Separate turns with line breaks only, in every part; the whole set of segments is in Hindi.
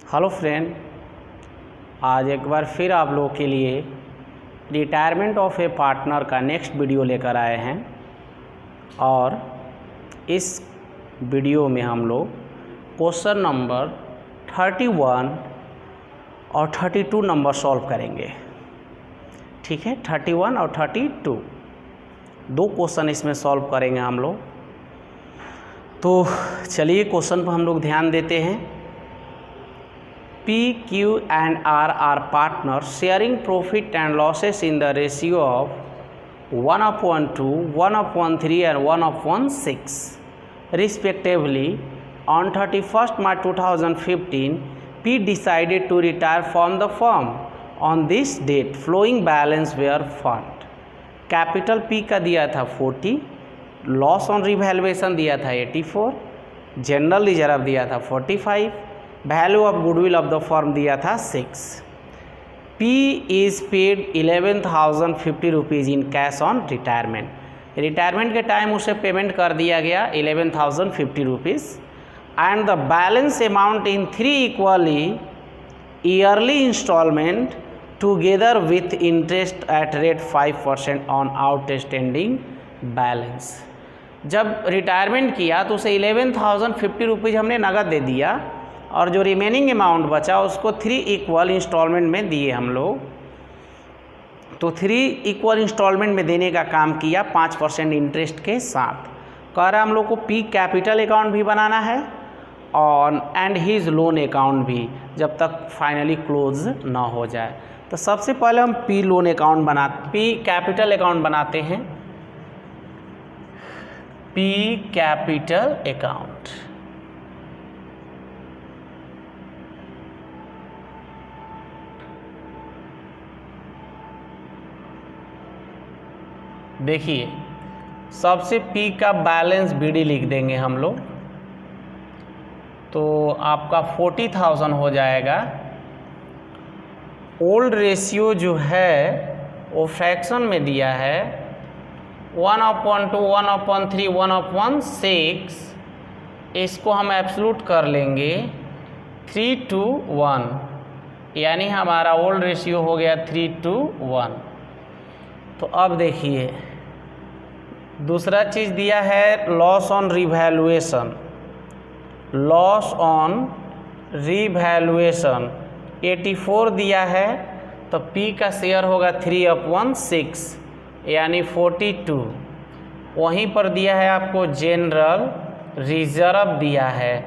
हेलो फ्रेंड, आज एक बार फिर आप लोगों के लिए रिटायरमेंट ऑफ ए पार्टनर का नेक्स्ट वीडियो लेकर आए हैं। और इस वीडियो में हम लोग क्वेश्चन नंबर 31 और 32 नंबर सॉल्व करेंगे। ठीक है, 31 और 32 दो क्वेश्चन इसमें सॉल्व करेंगे हम लोग। तो चलिए क्वेश्चन पर हम लोग ध्यान देते हैं। P, Q and R are partners sharing profit and losses in the ratio of 1/2, 1/3 and 1/6 respectively. On 31st March 2015, P decided to retire from the firm. On this date, flowing balance were fund. Capital P का दिया था 40, लॉस ऑन रिवैल्यूएशन दिया था 84, जनरल रिजर्व दिया था 45, value of goodwill of the firm दिया था 6। P is paid 11,050 rupees in cash on retirement. Retirement के टाइम उसे पेमेंट कर दिया गया 11,050 rupees and the balance amount in 3 equally yearly instalment together with interest at rate 5% on outstanding balance. जब रिटायरमेंट किया तो उसे 11,050 रुपीज़ हमने नगद दे दिया और जो रिमेनिंग अमाउंट बचा उसको 3 इक्वल इंस्टॉलमेंट में दिए हम लोग। तो 3 इक्वल इंस्टॉलमेंट में देने का काम किया 5% इंटरेस्ट के साथ। कह रहा हम लोग को P कैपिटल अकाउंट भी बनाना है और एंड हीज लोन अकाउंट भी, जब तक फाइनली क्लोज ना हो जाए। तो सबसे पहले हम P loan account P capital account बनाते हैं। P कैपिटल अकाउंट देखिए, सबसे P का बैलेंस BD लिख देंगे हम लोग, तो आपका 40,000 हो जाएगा। ओल्ड रेशियो जो है वो फ्रैक्शन में दिया है 1/2, 1/3, 1/6। इसको हम एब्सोल्यूट कर लेंगे 3:1, यानी हमारा ओल्ड रेशियो हो गया 3:1। तो अब देखिए दूसरा चीज़ दिया है loss on revaluation. Loss on revaluation 84 दिया है, तो P का शेयर होगा 3/6 यानी 42। वहीं पर दिया है आपको जनरल रिजर्व दिया है,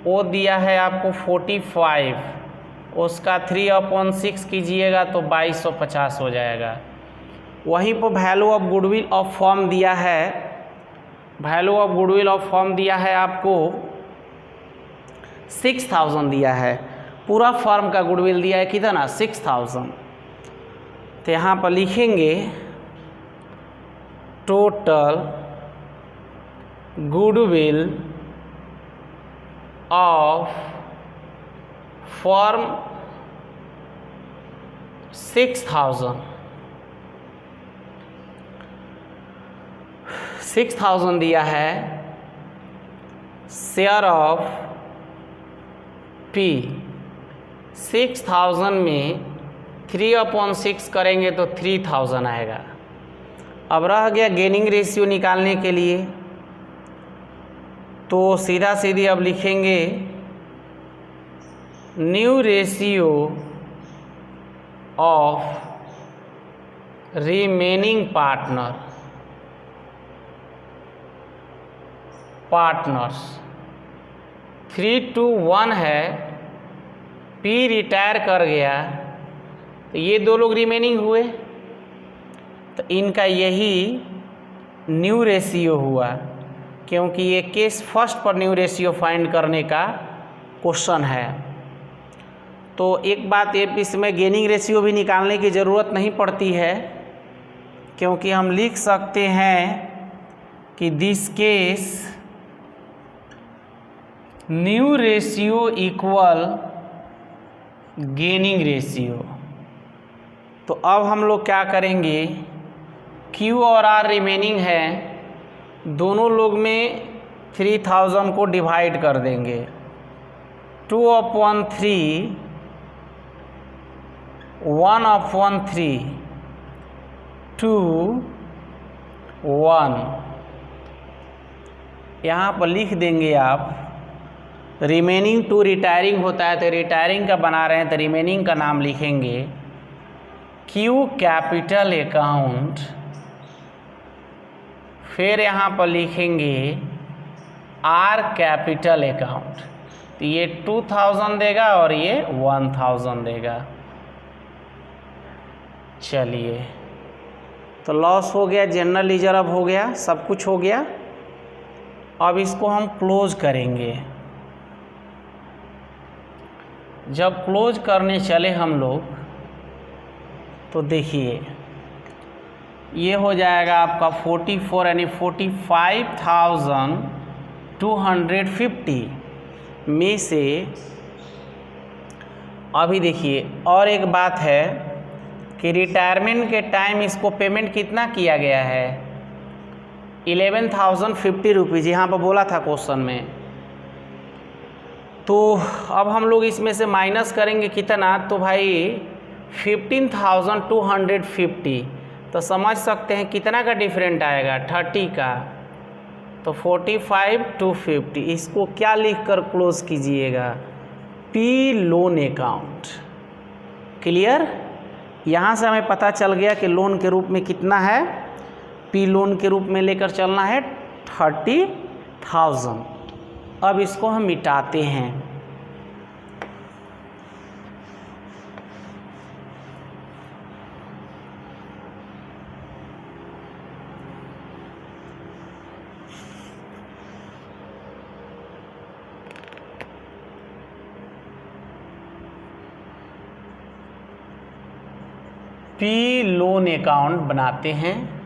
वो दिया है आपको 45, उसका 3/6 कीजिएगा तो 2250 हो जाएगा। वहीं पर value of goodwill of firm दिया है, value of goodwill of firm दिया है आपको 6,000 दिया है। पूरा फर्म का गुडविल दिया है कितना 6,000। तो यहाँ पर लिखेंगे टोटल गुडविल ऑफ फर्म 6,000 दिया है। शेयर ऑफ P 6,000 में 3/6 करेंगे तो 3,000 आएगा। अब रह गया गेनिंग रेशियो निकालने के लिए, तो सीधा सीधी अब लिखेंगे new ratio of remaining partners 3:1 है। P रिटायर कर गया तो ये दो लोग रिमेनिंग हुए, तो इनका यही न्यू रेशियो हुआ, क्योंकि ये केस फर्स्ट पर न्यू रेशियो फाइंड करने का क्वेश्चन है। तो एक बात ये, इसमें गेनिंग रेशियो भी निकालने की ज़रूरत नहीं पड़ती है, क्योंकि हम लिख सकते हैं कि this case new ratio equal gaining ratio. तो अब हम लोग क्या करेंगे, Q और R रिमेनिंग है, दोनों लोग में 3000 को डिवाइड कर देंगे। 2/3, 1/3, 2, 1। यहाँ पर लिख देंगे आप। रिमेनिंग टू रिटायरिंग होता है तो रिटायरिंग का बना रहे हैं तो रिमेनिंग का नाम लिखेंगे क्यू कैपिटल अकाउंट। फिर यहाँ पर लिखेंगे आर कैपिटल अकाउंट। तो ये 2000 देगा और ये 1000 देगा। चलिए, तो लॉस हो गया, जनरल रिजर्व हो गया, सब कुछ हो गया। अब इसको हम क्लोज करेंगे। जब क्लोज करने चले हम लोग तो देखिए ये हो जाएगा आपका 44 यानी 45,250 में से। अभी देखिए और एक बात है कि रिटायरमेंट के टाइम इसको पेमेंट कितना किया गया है, 11,050 रुपीज़ यहाँ पर बोला था क्वेश्चन में। तो अब हम लोग इसमें से माइनस करेंगे कितना, तो भाई 15,250। तो समझ सकते हैं कितना का डिफरेंट आएगा, 30 का। तो 45,250 इसको क्या लिखकर क्लोज कीजिएगा, पी लोन अकाउंट। क्लियर। यहाँ से हमें पता चल गया कि लोन के रूप में कितना है, पी लोन के रूप में लेकर चलना है 30,000। अब इसको हम मिटाते हैं। पी लोन अकाउंट बनाते हैं।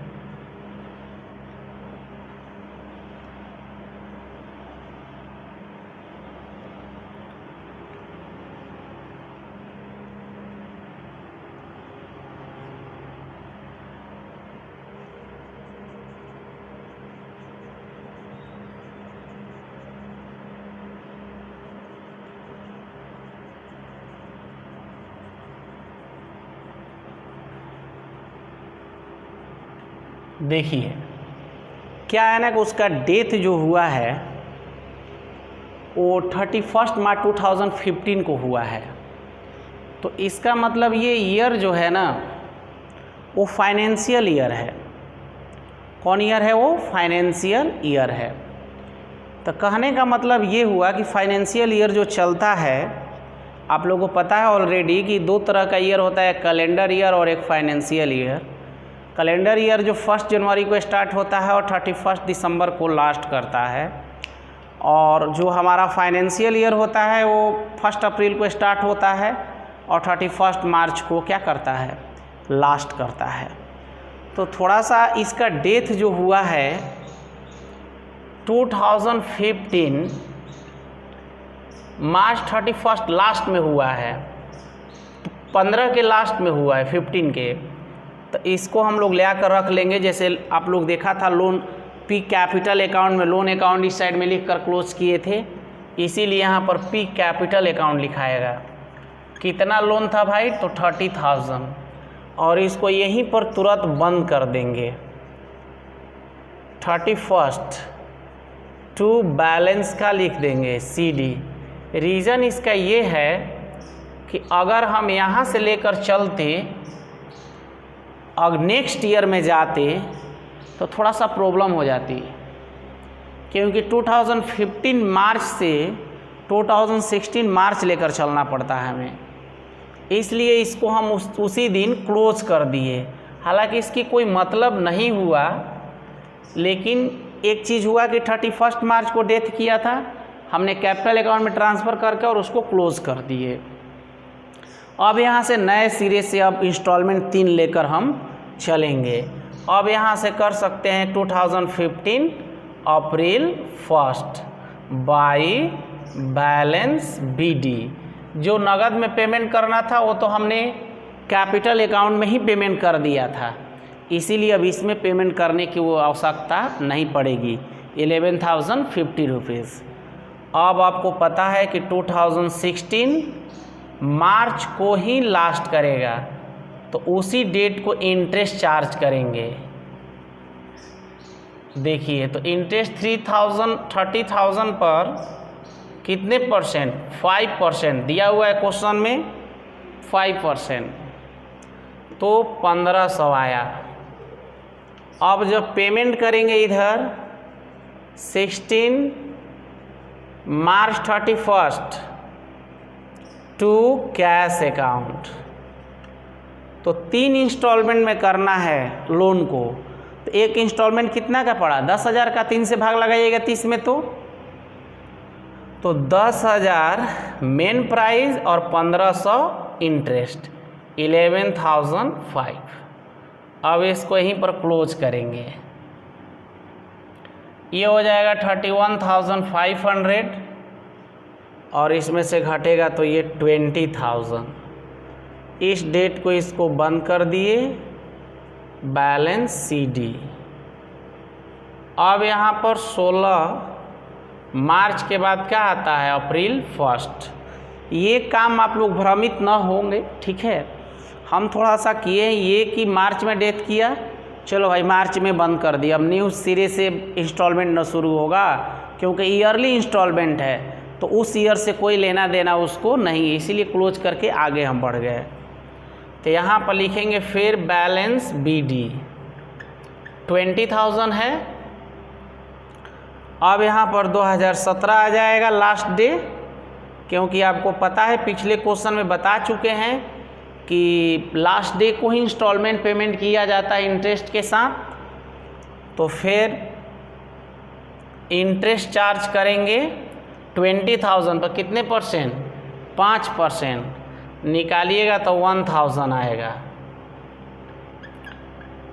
देखिए क्या है ना कि उसका डेथ जो हुआ है वो 31 मार्च 2015 को हुआ है। तो इसका मतलब ये ईयर जो है ना वो फाइनेंशियल ईयर है। कौन ईयर है वो, फाइनेंशियल ईयर है। तो कहने का मतलब ये हुआ कि फाइनेंशियल ईयर जो चलता है, आप लोगों को पता है ऑलरेडी कि दो तरह का ईयर होता है, कैलेंडर ईयर और एक फाइनेंशियल ईयर। कैलेंडर ईयर जो 1 जनवरी को स्टार्ट होता है और 31 दिसंबर को लास्ट करता है, और जो हमारा फाइनेंशियल ईयर होता है वो 1 अप्रैल को स्टार्ट होता है और 31 मार्च को क्या करता है, लास्ट करता है। तो थोड़ा सा इसका डेथ जो हुआ है 2015 मार्च 31 लास्ट में हुआ है, 15 के लास्ट में हुआ है, 15 के। तो इसको हम लोग ले आकर रख लेंगे। जैसे आप लोग देखा था लोन पी कैपिटल अकाउंट में लोन अकाउंट इस साइड में लिख कर क्लोज किए थे, इसीलिए यहाँ पर पी कैपिटल अकाउंट लिखाएगा। कितना लोन था भाई, तो 30,000, और इसको यहीं पर तुरंत बंद कर देंगे। 31 टू बैलेंस का लिख देंगे CD। रीज़न इसका ये है कि अगर हम यहाँ से लेकर चलते और नेक्स्ट ईयर में जाते तो थोड़ा सा प्रॉब्लम हो जाती, क्योंकि 2015 मार्च से 2016 मार्च लेकर चलना पड़ता है हमें। इसलिए इसको हम उसी दिन क्लोज कर दिए। हालांकि इसकी कोई मतलब नहीं हुआ, लेकिन एक चीज़ हुआ कि 31 मार्च को डेथ किया था, हमने कैपिटल अकाउंट में ट्रांसफ़र करके और उसको क्लोज कर दिए। अब यहाँ से नए सिरे से अब इंस्टॉलमेंट 3 लेकर हम चलेंगे। अब यहाँ से कर सकते हैं 2015 अप्रैल 1 बाई बैलेंस BD। जो नगद में पेमेंट करना था वो तो हमने कैपिटल अकाउंट में ही पेमेंट कर दिया था, इसीलिए अब इसमें पेमेंट करने की वो आवश्यकता नहीं पड़ेगी, 11,050 रुपीज़। अब आपको पता है कि 2016 मार्च को ही लास्ट करेगा, तो उसी डेट को इंटरेस्ट चार्ज करेंगे। देखिए, तो इंटरेस्ट 30,000 पर कितने परसेंट? 5% दिया हुआ है क्वेश्चन में, 5%, तो 1500 आया। अब जब पेमेंट करेंगे इधर 16 मार्च 31 टू कैश अकाउंट, तो 3 इंस्टॉलमेंट में करना है लोन को। तो एक इंस्टॉलमेंट कितना का पड़ा? 10,000 का 3 से भाग लगाइएगा 30 में, तो 10,000 मेन प्राइस और 1500 इंटरेस्ट, 11,005। अब इसको यहीं पर क्लोज करेंगे। ये हो जाएगा 31,500 और इसमें से घटेगा तो ये 20,000। इस डेट को इसको बंद कर दिए, बैलेंस CD। अब यहाँ पर 16 मार्च के बाद क्या आता है? अप्रैल 1। ये काम आप लोग भ्रमित न होंगे, ठीक है। हम थोड़ा सा किए ये कि मार्च में डेथ किया, चलो भाई मार्च में बंद कर दिया, अब न्यू सिरे से इंस्टॉलमेंट न शुरू होगा, क्योंकि ईयरली इंस्टॉलमेंट है तो उस ईयर से कोई लेना देना उसको नहीं, इसीलिए क्लोज करके आगे हम बढ़ गए। तो यहाँ पर लिखेंगे फिर बैलेंस BD 20,000 है। अब यहाँ पर 2017 आ जाएगा लास्ट डे, क्योंकि आपको पता है पिछले क्वेश्चन में बता चुके हैं कि लास्ट डे को ही इंस्टॉलमेंट पेमेंट किया जाता है इंटरेस्ट के साथ। तो फिर इंटरेस्ट चार्ज करेंगे 20,000 पर कितने परसेंट? 5%। निकालिएगा तो 1,000 आएगा।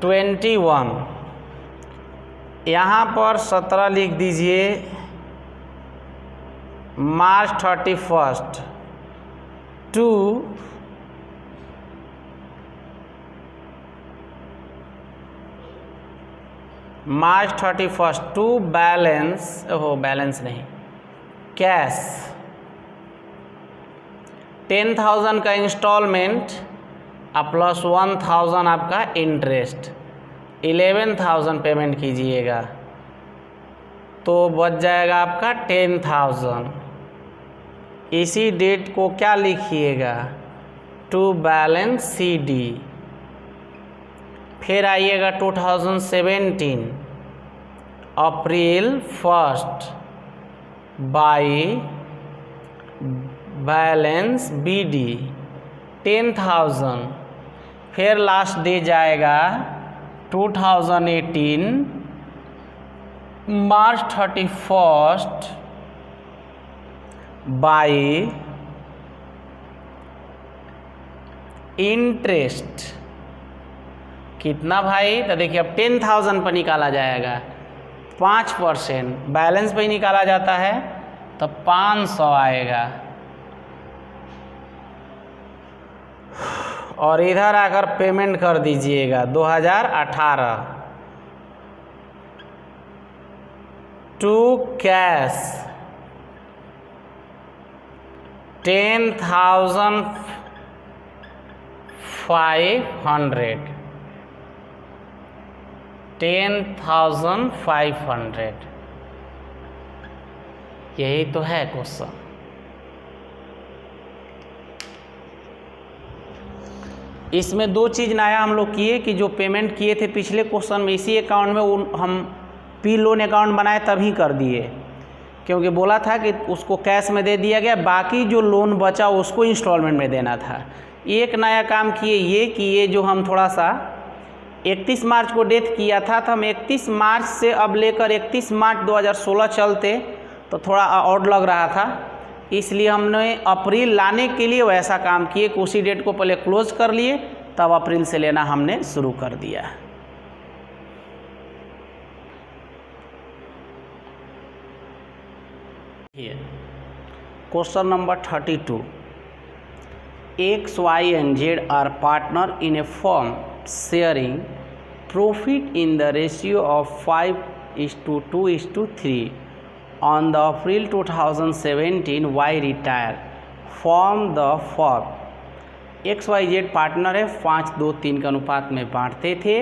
21 यहाँ पर 17 लिख दीजिए, March 31 to March 31 to balance, balance नहीं, कैश 10,000 का इंस्टॉलमेंट प्लस 1,000 आपका इंटरेस्ट, 11,000 पेमेंट कीजिएगा तो बच जाएगा आपका 10,000। इसी डेट को क्या लिखिएगा? To balance CD। फिर आइएगा 2017 अप्रैल 1 बाई बैलेंस BD 10,000। फिर लास्ट डे जाएगा 2018 मार्च 31 बाई इंटरेस्ट कितना भाई? तो देखिए अब 10,000 पर निकाला जाएगा, 5% बैलेंस पे ही निकाला जाता है, तो 500 आएगा। और इधर आकर पेमेंट कर दीजिएगा 2018 टू कैश 10,500 यही तो है क्वेश्चन। इसमें दो चीज़ नया हम लोग किए कि जो पेमेंट किए थे पिछले क्वेश्चन में इसी अकाउंट में हम P लोन अकाउंट बनाए तभी कर दिए, क्योंकि बोला था कि उसको कैश में दे दिया गया, बाकी जो लोन बचा उसको इंस्टॉलमेंट में देना था। एक नया काम किए ये कि ये जो हम थोड़ा सा 31 मार्च को डेथ किया था, तो हम 31 मार्च से अब लेकर 31 मार्च 2016 चलते तो थोड़ा ऑड लग रहा था, इसलिए हमने अप्रैल लाने के लिए वैसा काम किए कि उसी डेट को पहले क्लोज कर लिए, तब अप्रैल से लेना हमने शुरू कर दिया। Question number 32, X, Y and Z are partner in a firm sharing profit in the ratio of 5:2:3. On the April 2017 Y retire from the firm. XYZ partner है, 5-2-3 के अनुपात में बांटते थे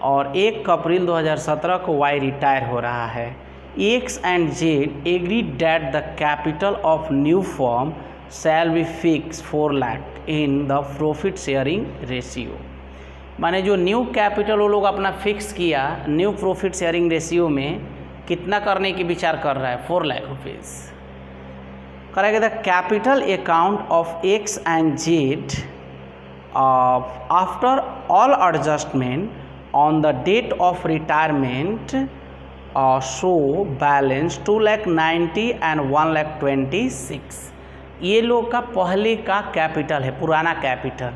और 1 अप्रैल 2017 को वाई रिटायर हो रहा है। X and Z agreed that the capital of new firm shall be fixed 4 lakh in the profit sharing ratio। माने जो न्यू कैपिटल वो लोग अपना फिक्स किया, न्यू प्रॉफिट शेयरिंग रेशियो में कितना करने की विचार कर रहा है, 4 लाख रुपीज़ करेगा। The capital account of X and Z after all adjustment on the date of retirement show balance 2,90,000 and 1,26,000। ये लोग का पहले का कैपिटल है, पुराना कैपिटल,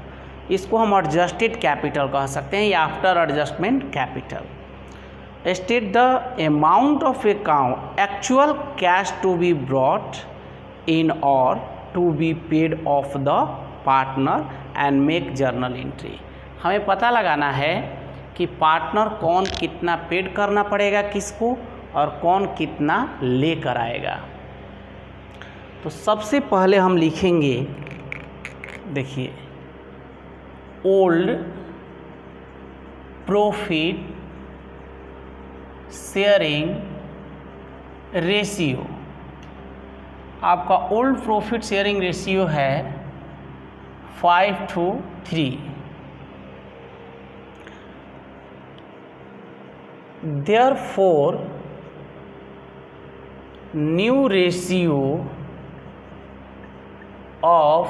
इसको हम एडजस्टेड कैपिटल कह सकते हैं या after adjustment capital. State the amount of account actual cash to be brought in और to be paid off the partner and make journal entry. हमें पता लगाना है कि पार्टनर कौन कितना पेड करना पड़ेगा किसको और कौन कितना लेकर आएगा। तो सबसे पहले हम लिखेंगे, देखिए, ओल्ड प्रॉफिट शेयरिंग रेशियो। आपका ओल्ड प्रॉफिट शेयरिंग रेशियो है 5:3। Therefore, new ratio of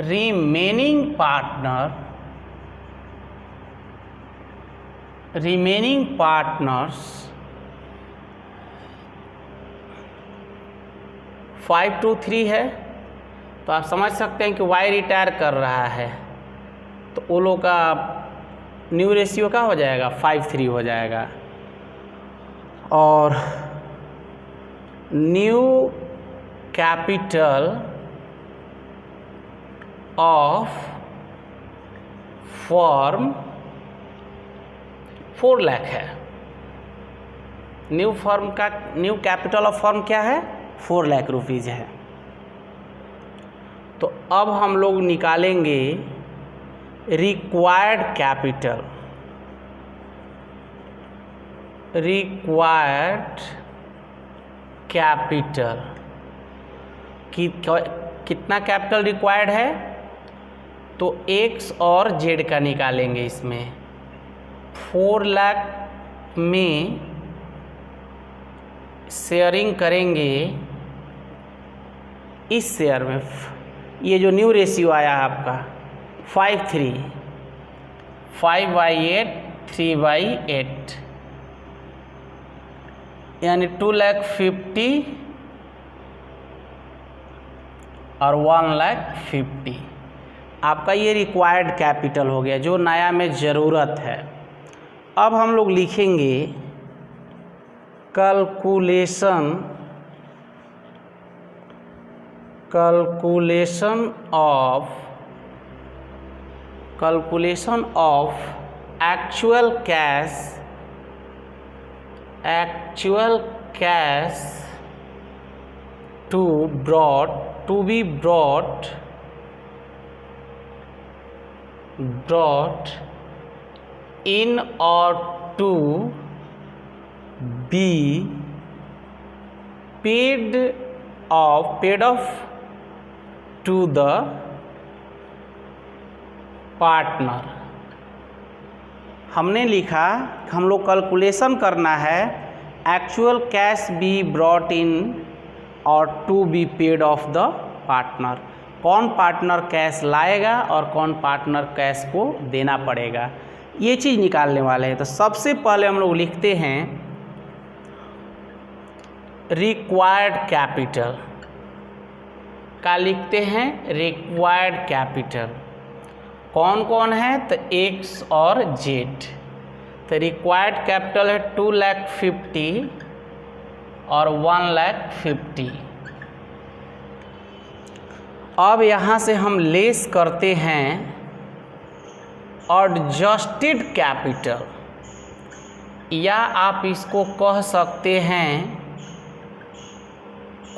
remaining partners 5:3 है। तो आप समझ सकते हैं कि वाई रिटायर कर रहा है तो वो लोग का न्यू रेशियो का हो जाएगा 5:3 हो जाएगा। और new capital of firm 4 lakh है। न्यू कैपिटल ऑफ फर्म क्या है, 4 लाख रुपीज़ है। तो अब हम लोग निकालेंगे रिक्वायर्ड कैपिटल। कितना कैपिटल रिक्वायर्ड है, तो X और Z का निकालेंगे। इसमें 4 लाख में शेयरिंग करेंगे इस शेयर में। ये जो न्यू रेशियो आया है आपका 5:3, 5/8, 3/8 यानी 2,50,000 और 1,50,000 आपका ये रिक्वायर्ड कैपिटल हो गया, जो नया में ज़रूरत है। अब हम लोग लिखेंगे calculation of actual cash to be brought in or to be paid off to the partner. हमने लिखा हम लोग कैलकुलेशन करना है actual cash be brought in और to be paid off the partner. कौन पार्टनर कैश लाएगा और कौन पार्टनर कैश को देना पड़ेगा, ये चीज़ निकालने वाले हैं। तो सबसे पहले हम लोग लिखते हैं रिक्वायर्ड कैपिटल का, लिखते हैं रिक्वायर्ड कैपिटल। कौन कौन है, तो X और Z। तो रिक्वायर्ड कैपिटल है 2,50,000 और 1,50,000। अब यहाँ से हम लेस करते हैं एडजस्टेड कैपिटल। या आप इसको कह सकते हैं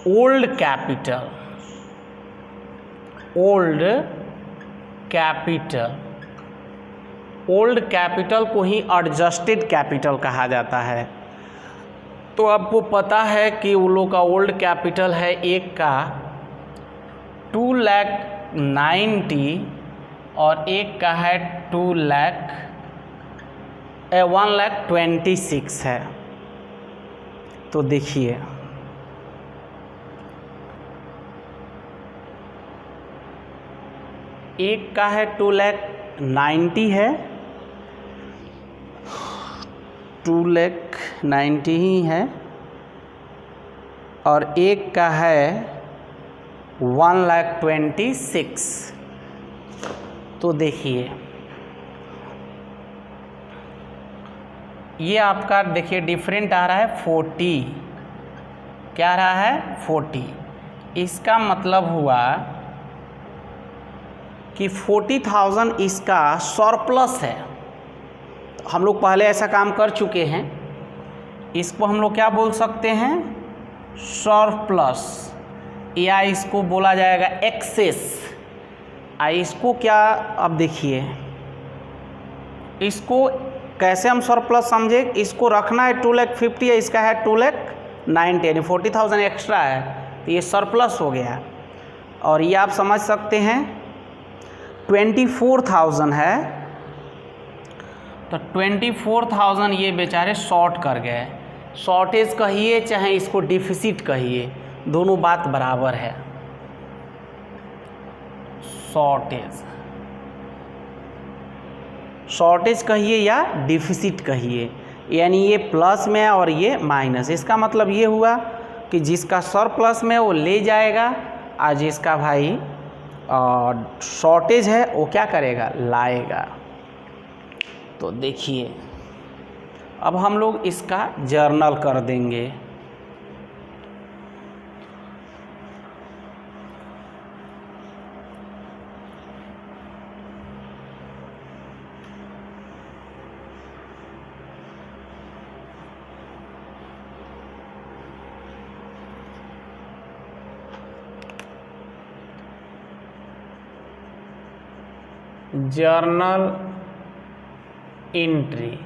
old capital. Old capital, old capital को ही एडजस्टेड कैपिटल कहा जाता है। तो आपको पता है कि वो लोग का ओल्ड कैपिटल है, एक का 2,90,000 और एक का है 1,26,000 है। तो देखिए एक का है 2,90,000 है, 2,90,000 ही है, और एक का है 1,26,000। तो देखिए ये आपका देखिए डिफरेंट आ रहा है 40, क्या आ रहा है 40। इसका मतलब हुआ कि 40,000 इसका सरप्लस है। हम लोग पहले ऐसा काम कर चुके हैं, इसको हम लोग क्या बोल सकते हैं, सरप्लस, या इसको बोला जाएगा एक्सेस। इसको क्या, अब देखिए इसको कैसे हम सरप्लस समझे, इसको रखना है 2,50,000 है, इसका है 2,90,000 यानी 40,000 एक्स्ट्रा है, तो ये सरप्लस हो गया। और ये आप समझ सकते हैं 24,000 है, तो 24,000 ये बेचारे शॉर्ट कर गए। शॉर्टेज कहिए चाहे इसको डिफिसिट कहिए, दोनों बात बराबर है। शॉर्टेज कहिए या डिफिसिट कहिए, यानी ये प्लस में है और ये माइनस। इसका मतलब ये हुआ कि जिसका सरप्लस में वो ले जाएगा और जिसका भाई शॉर्टेज है वो क्या करेगा, लाएगा। तो देखिए अब हम लोग इसका जर्नल कर देंगे। जर्नल एंट्री,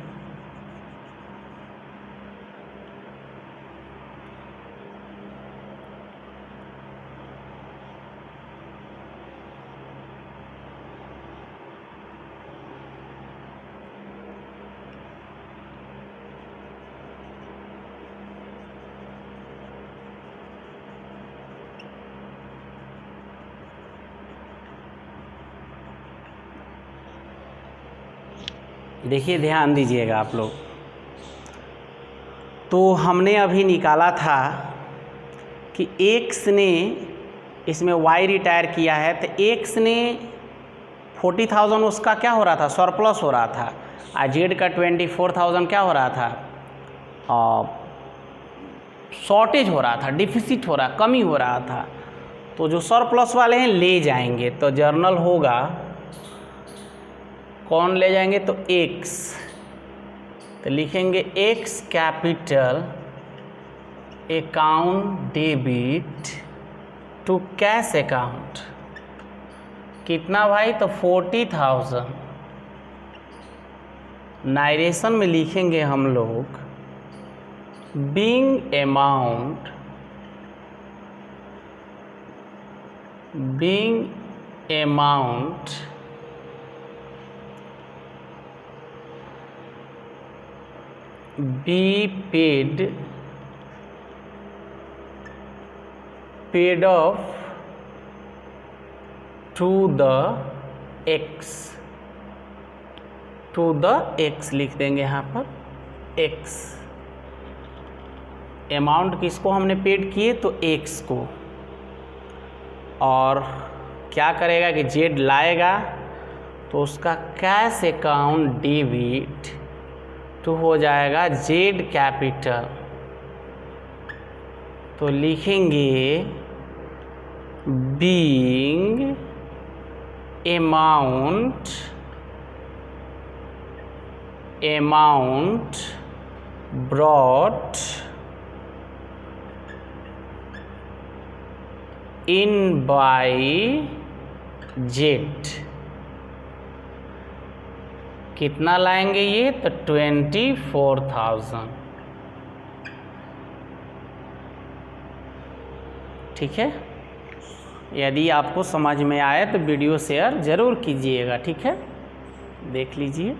देखिए ध्यान दीजिएगा आप लोग। तो हमने अभी निकाला था कि एक्स ने इसमें वाई रिटायर किया है, तो एक्स ने 40,000 उसका क्या हो रहा था, सरप्लस हो रहा था, और जेड का 24,000 क्या हो रहा था, शॉर्टेज हो रहा था, डिफिसिट हो रहा, कमी हो रहा था। तो जो सरप्लस वाले हैं ले जाएंगे, तो जर्नल होगा, कौन ले जाएंगे, तो एक्स। तो लिखेंगे X capital account debit to cash account, कितना भाई, तो 40,000। नाइरेशन में लिखेंगे हम लोग being amount be paid off to the x लिख देंगे यहाँ पर x। अमाउंट किसको हमने पेड किए, तो x को। और क्या करेगा कि जेड लाएगा, तो उसका कैश अकाउंट डेबिट तो हो जाएगा जेड कैपिटल। तो लिखेंगे being amount brought in by jet। कितना लाएंगे ये? तो 24,000। ठीक है, यदि आपको समझ में आए तो वीडियो शेयर ज़रूर कीजिएगा। ठीक है, देख लीजिए।